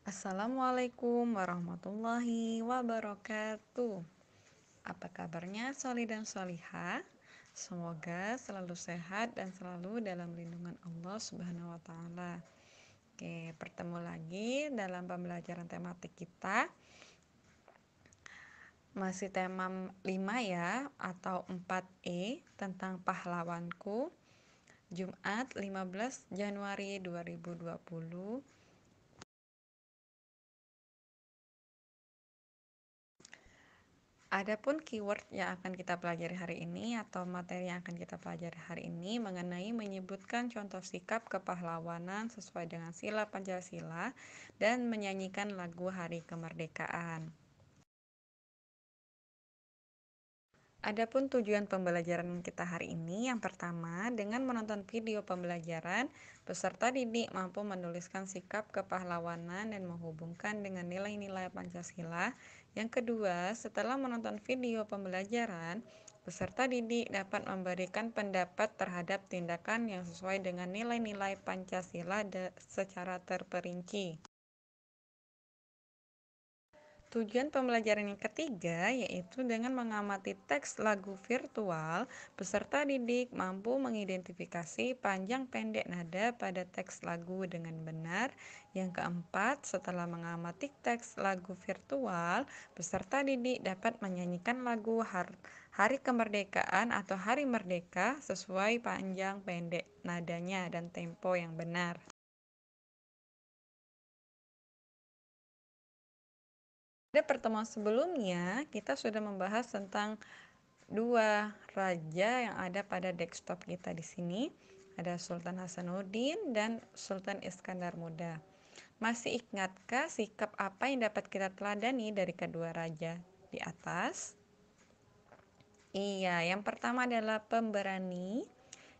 Assalamualaikum warahmatullahi wabarakatuh. Apa kabarnya Soli dan Solihah? Semoga selalu sehat dan selalu dalam lindungan Allah Subhanahu wa taala. Oke, bertemu lagi dalam pembelajaran tematik kita. Masih tema 5 ya atau 4E tentang pahlawanku. Jumat 15 Januari 2020. Adapun keyword yang akan kita pelajari hari ini atau materi yang akan kita pelajari hari ini mengenai menyebutkan contoh sikap kepahlawanan sesuai dengan sila Pancasila dan menyanyikan lagu Hari Kemerdekaan. Adapun tujuan pembelajaran kita hari ini, yang pertama, dengan menonton video pembelajaran, peserta didik mampu menuliskan sikap kepahlawanan dan menghubungkan dengan nilai-nilai Pancasila. Yang kedua, setelah menonton video pembelajaran, peserta didik dapat memberikan pendapat terhadap tindakan yang sesuai dengan nilai-nilai Pancasila secara terperinci. Tujuan pembelajaran yang ketiga yaitu dengan mengamati teks lagu virtual, peserta didik mampu mengidentifikasi panjang pendek nada pada teks lagu dengan benar. Yang keempat, setelah mengamati teks lagu virtual, peserta didik dapat menyanyikan lagu Hari Kemerdekaan atau Hari Merdeka sesuai panjang pendek nadanya dan tempo yang benar. Pada pertemuan sebelumnya, kita sudah membahas tentang dua raja yang ada pada desktop kita di sini. Ada Sultan Hasanuddin dan Sultan Iskandar Muda. Masih ingatkah sikap apa yang dapat kita teladani dari kedua raja di atas? Iya, yang pertama adalah pemberani,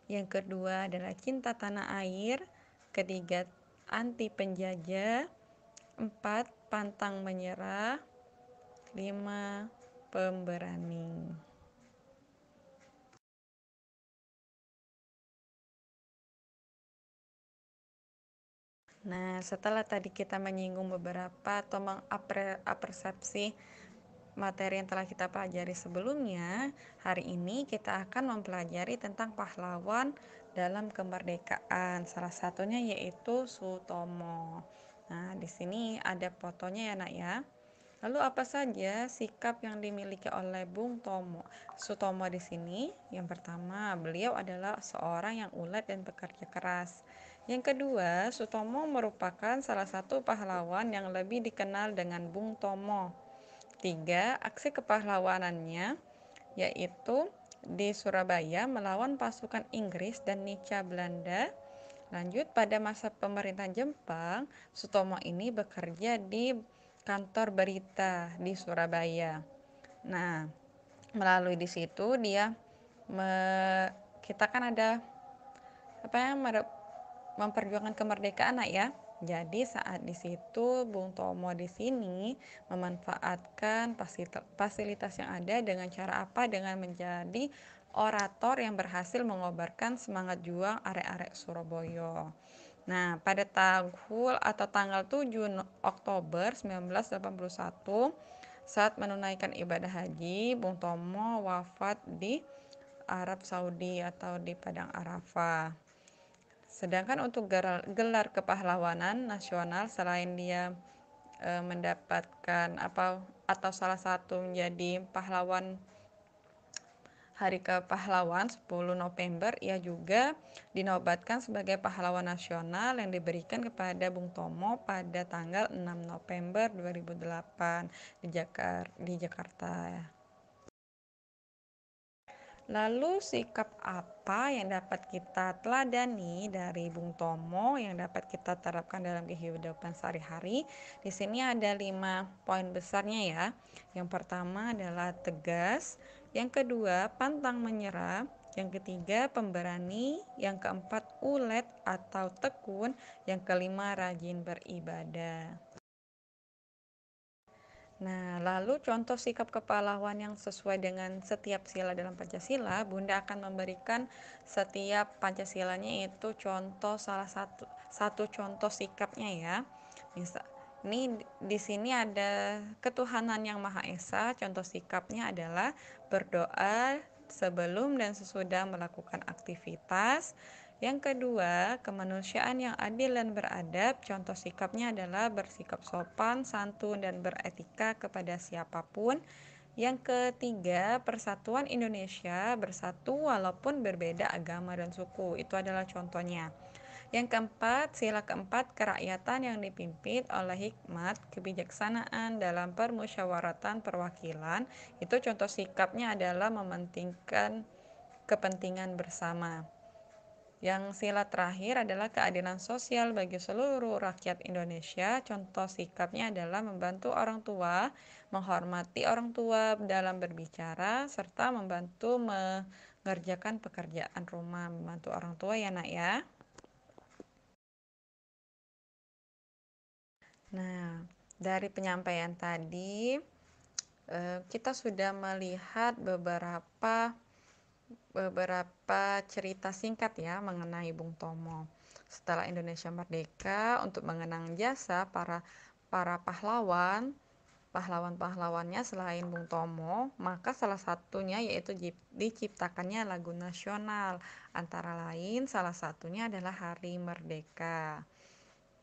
yang kedua adalah cinta tanah air, ketiga anti penjajah, 4 pantang menyerah, 5 pemberani. Nah, setelah tadi kita menyinggung beberapa atau mengapresiasi materi yang telah kita pelajari sebelumnya, hari ini kita akan mempelajari tentang pahlawan dalam kemerdekaan. Salah satunya yaitu Sutomo. Nah, di sini ada fotonya ya, Nak ya. Lalu apa saja sikap yang dimiliki oleh Bung Tomo? Sutomo di sini, yang pertama, beliau adalah seorang yang ulet dan bekerja keras. Yang kedua, Sutomo merupakan salah satu pahlawan yang lebih dikenal dengan Bung Tomo. 3. Aksi kepahlawanannya yaitu di Surabaya melawan pasukan Inggris dan Nica Belanda. Lanjut, pada masa pemerintahan Jepang, Sutomo ini bekerja di kantor berita di Surabaya. Nah, melalui di situ dia kita kan ada apa ya, memperjuangkan kemerdekaan ya. Jadi saat di situ Bung Tomo di sini memanfaatkan fasilitas yang ada dengan cara apa? Dengan menjadi orator yang berhasil mengobarkan semangat juang arek-arek Surabaya. Nah, pada tanggal 7 Oktober 1981 saat menunaikan ibadah haji, Bung Tomo wafat di Arab Saudi atau di Padang Arafah. Sedangkan untuk gelar kepahlawanan nasional, selain dia mendapatkan atau salah satu menjadi pahlawan Hari Kepahlawan 10 November, ia juga dinobatkan sebagai pahlawan nasional yang diberikan kepada Bung Tomo pada tanggal 6 November 2008 di Jakarta. Lalu sikap apa yang dapat kita teladani dari Bung Tomo yang dapat kita terapkan dalam kehidupan sehari-hari? Di sini ada 5 poin besarnya ya. Yang pertama adalah tegas, yang kedua pantang menyerah, yang ketiga pemberani, yang keempat ulet atau tekun, yang kelima rajin beribadah. Nah, lalu contoh sikap kepahlawan yang sesuai dengan setiap sila dalam Pancasila, Bunda akan memberikan setiap Pancasilanya itu contoh satu contoh sikapnya ya. Ini di sini ada ketuhanan yang Maha Esa. Contoh sikapnya adalah berdoa sebelum dan sesudah melakukan aktivitas. Yang kedua, kemanusiaan yang adil dan beradab. Contoh sikapnya adalah bersikap sopan, santun, dan beretika kepada siapapun. Yang ketiga, persatuan Indonesia bersatu walaupun berbeda agama dan suku. Itu adalah contohnya. Yang keempat, sila keempat, kerakyatan yang dipimpin oleh hikmat, kebijaksanaan dalam permusyawaratan perwakilan. Itu contoh sikapnya adalah mementingkan kepentingan bersama. Yang sila terakhir adalah keadilan sosial bagi seluruh rakyat Indonesia. Contoh sikapnya adalah membantu orang tua, menghormati orang tua dalam berbicara, serta membantu mengerjakan pekerjaan rumah. Membantu orang tua ya nak ya. Nah, dari penyampaian tadi, kita sudah melihat beberapa cerita singkat ya mengenai Bung Tomo. Setelah Indonesia merdeka, untuk mengenang jasa para pahlawan, pahlawan-pahlawannya selain Bung Tomo, maka salah satunya yaitu diciptakannya lagu nasional. Antara lain salah satunya adalah Hari Merdeka.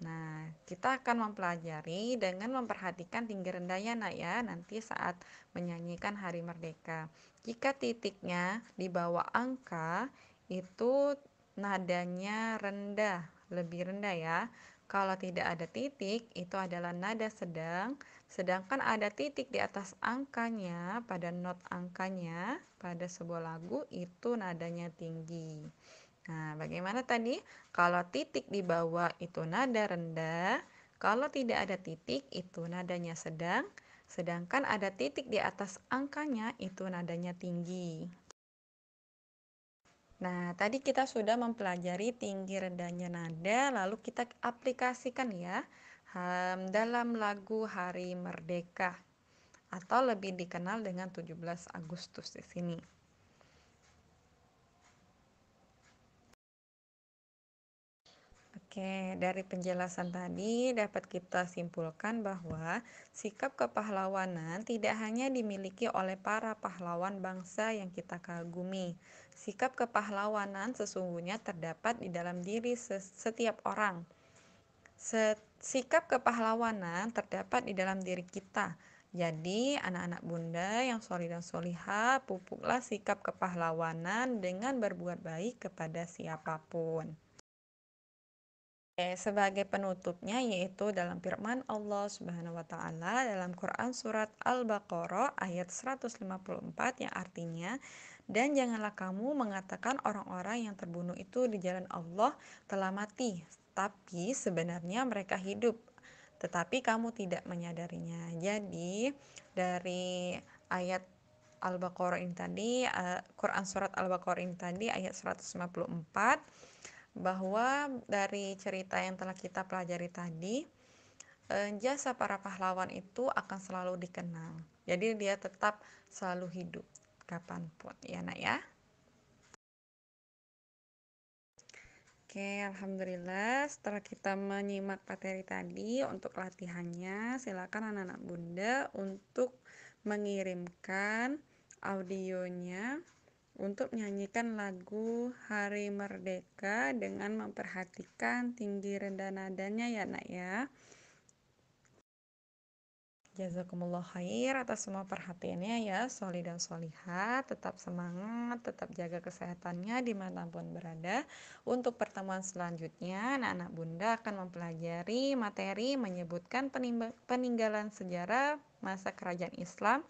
Nah, kita akan mempelajari dengan memperhatikan tinggi rendahnya nak ya, nanti saat menyanyikan Hari Merdeka. Jika titiknya di bawah angka, itu nadanya rendah, lebih rendah ya. Kalau tidak ada titik, itu adalah nada sedang, sedangkan ada titik di atas angkanya, pada not angkanya, pada sebuah lagu, itu nadanya tinggi. Nah, bagaimana tadi? Kalau titik di bawah itu nada rendah, kalau tidak ada titik itu nadanya sedang, sedangkan ada titik di atas angkanya itu nadanya tinggi. Nah, tadi kita sudah mempelajari tinggi rendahnya nada, lalu kita aplikasikan ya dalam lagu Hari Merdeka atau lebih dikenal dengan 17 Agustus di sini. Oke, dari penjelasan tadi dapat kita simpulkan bahwa sikap kepahlawanan tidak hanya dimiliki oleh para pahlawan bangsa yang kita kagumi. Sikap kepahlawanan sesungguhnya terdapat di dalam diri setiap orang. Sikap kepahlawanan terdapat di dalam diri kita. Jadi, anak-anak bunda yang solih dan solihah, pupuklah sikap kepahlawanan dengan berbuat baik kepada siapapun. Sebagai penutupnya yaitu dalam firman Allah Subhanahu wa taala dalam Quran surat Al-Baqarah ayat 154 yang artinya, dan janganlah kamu mengatakan orang-orang yang terbunuh itu di jalan Allah telah mati, tapi sebenarnya mereka hidup, tetapi kamu tidak menyadarinya. Jadi dari ayat Al-Baqarah ini tadi, Quran surat Al-Baqarah ini tadi ayat 154, bahwa dari cerita yang telah kita pelajari tadi, jasa para pahlawan itu akan selalu dikenang. Jadi dia tetap selalu hidup kapanpun ya nak ya. Oke, alhamdulillah setelah kita menyimak materi tadi, untuk latihannya silakan anak-anak bunda untuk mengirimkan audionya untuk menyanyikan lagu Hari Merdeka dengan memperhatikan tinggi rendah nadanya ya nak ya. Jazakumullah khair atas semua perhatiannya ya, soli dan soliha. Tetap semangat, tetap jaga kesehatannya dimanapun berada. Untuk pertemuan selanjutnya, anak-anak bunda akan mempelajari materi menyebutkan peninggalan sejarah masa kerajaan Islam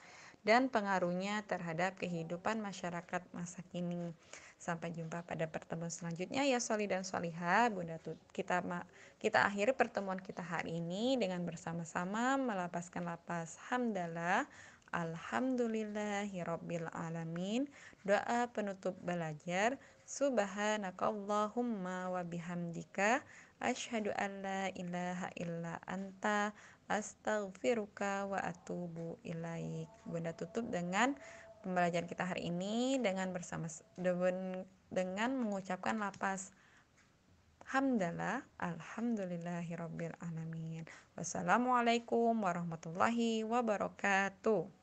dan pengaruhnya terhadap kehidupan masyarakat masa kini. Sampai jumpa pada pertemuan selanjutnya ya soli dan soliha. Bunda kita akhiri pertemuan kita hari ini dengan bersama-sama melapaskan lapas hamdalah. Alhamdulillahirabbil alamin. Doa penutup belajar. Subhanakallahumma wa bihamdika asyhadu an la ilaha illa anta astaghfiruka wa atubu ilaik. Bunda tutup dengan pembelajaran kita hari ini dengan mengucapkan lapas Hamdalah, alhamdulillahirabbil alamin. Wassalamualaikum warahmatullahi wabarakatuh.